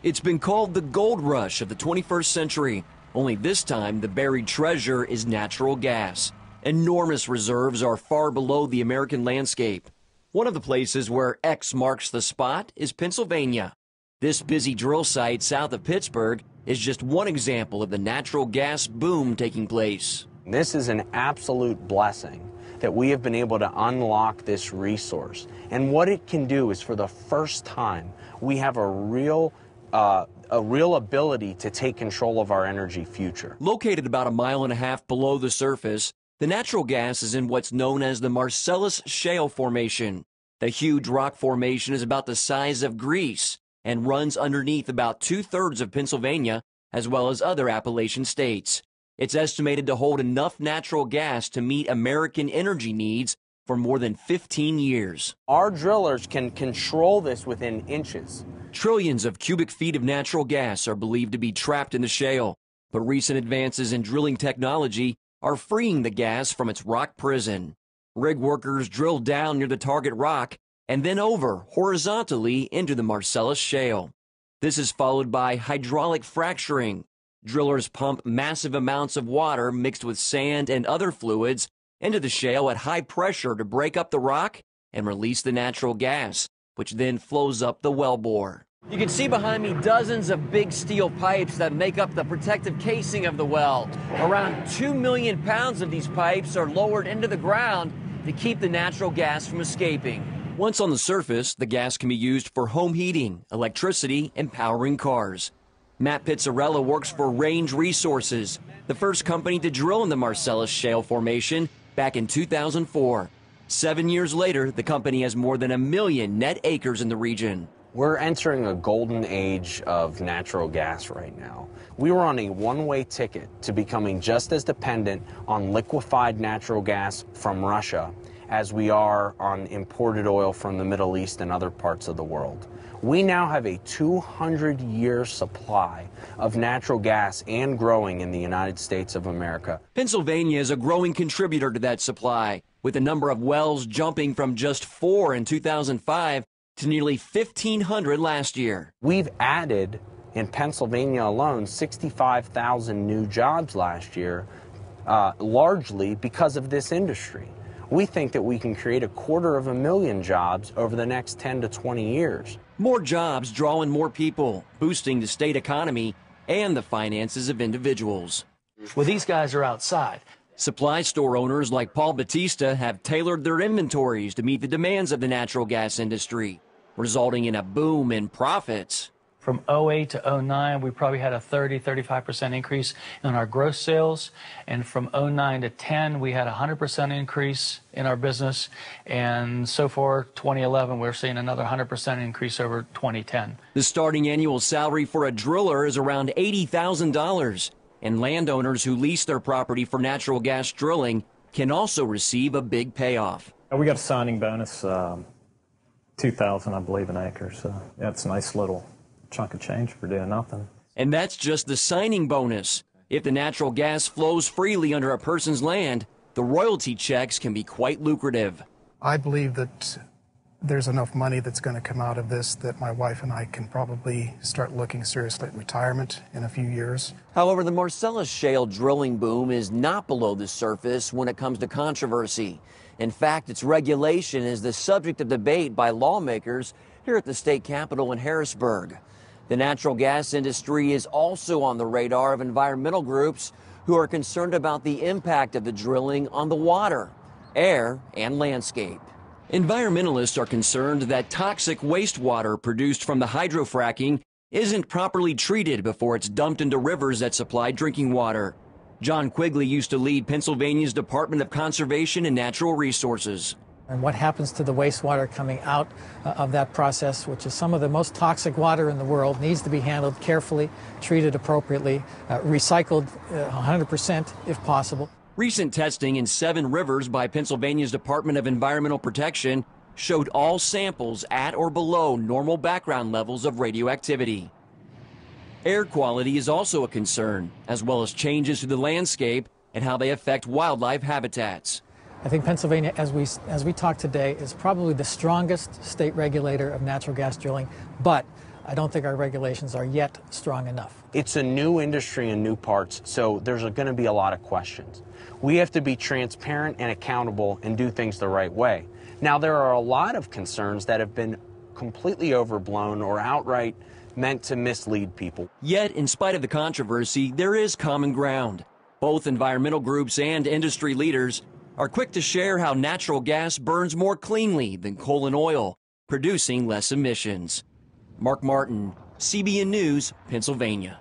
It's been called the gold rush of the 21st century. Only this time, the buried treasure is natural gas. Enormous reserves are far below the American landscape. One of the places where X marks the spot is Pennsylvania. This busy drill site south of Pittsburgh is just one example of the natural gas boom taking place. This is an absolute blessing that we have been able to unlock this resource. And what it can do is, for the first time, we have a real ability to take control of our energy future. Located about 1.5 miles below the surface, the natural gas is in what's known as the Marcellus Shale Formation. The huge rock formation is about the size of Greece and runs underneath about 2/3 of Pennsylvania, as well as other Appalachian states. It's estimated to hold enough natural gas to meet American energy needs for more than 15 years. Our drillers can control this within inches. Trillions of cubic feet of natural gas are believed to be trapped in the shale, but recent advances in drilling technology are freeing the gas from its rock prison. Rig workers drill down near the target rock and then over horizontally into the Marcellus Shale. This is followed by hydraulic fracturing. Drillers pump massive amounts of water mixed with sand and other fluids into the shale at high pressure to break up the rock and release the natural gas, which then flows up the wellbore. You can see behind me dozens of big steel pipes that make up the protective casing of the well. Around 2 million pounds of these pipes are lowered into the ground to keep the natural gas from escaping. Once on the surface, the gas can be used for home heating, electricity, and powering cars. Matt Pizzarella works for Range Resources, the first company to drill in the Marcellus Shale Formation back in 2004. 7 years later, the company has more than 1 million net acres in the region. We're entering a golden age of natural gas right now. We were on a one-way ticket to becoming just as dependent on liquefied natural gas from Russia as we are on imported oil from the Middle East and other parts of the world. We now have a 200-year supply of natural gas and growing in the United States of America. Pennsylvania is a growing contributor to that supply, with the number of wells jumping from just 4 in 2005 to nearly 1,500 last year. We've added, in Pennsylvania alone, 65,000 new jobs last year, largely because of this industry. We think that we can create 250,000 jobs over the next 10 to 20 years. More jobs draw in more people, boosting the state economy and the finances of individuals. Well, these guys are outside. Supply store owners like Paul Batista have tailored their inventories to meet the demands of the natural gas industry, resulting in a boom in profits. From 08 to 09, we probably had a 30-35% increase in our gross sales. And from 09 to 10, we had a 100% increase in our business. And so far, 2011, we're seeing another 100% increase over 2010. The starting annual salary for a driller is around $80,000. And landowners who lease their property for natural gas drilling can also receive a big payoff. We got a signing bonus, $2,000, I believe, an acre. So that's a nice little chunk of change for doing nothing. And that's just the signing bonus. If the natural gas flows freely under a person's land, the royalty checks can be quite lucrative. I believe that there's enough money that's going to come out of this that my wife and I can probably start looking seriously at retirement in a few years. However, the Marcellus Shale drilling boom is not below the surface when it comes to controversy. In fact, its regulation is the subject of debate by lawmakers here at the state capitol in Harrisburg. The natural gas industry is also on the radar of environmental groups who are concerned about the impact of the drilling on the water, air, and landscape. Environmentalists are concerned that toxic wastewater produced from the hydrofracking isn't properly treated before it's dumped into rivers that supply drinking water. John Quigley used to lead Pennsylvania's Department of Conservation and Natural Resources. And what happens to the wastewater coming out of that process, which is some of the most toxic water in the world, needs to be handled carefully, treated appropriately, recycled 100% if possible. Recent testing in 7 rivers by Pennsylvania's Department of Environmental Protection showed all samples at or below normal background levels of radioactivity. Air quality is also a concern, as well as changes to the landscape and how they affect wildlife habitats. I think Pennsylvania, as we talk today, is probably the strongest state regulator of natural gas drilling, but I don't think our regulations are yet strong enough. It's a new industry and new parts, so there's going to be a lot of questions. We have to be transparent and accountable and do things the right way. Now, there are a lot of concerns that have been completely overblown or outright meant to mislead people. Yet, in spite of the controversy, there is common ground. Both environmental groups and industry leaders are quick to share how natural gas burns more cleanly than coal and oil, producing less emissions. Mark Martin, CBN News, Pennsylvania.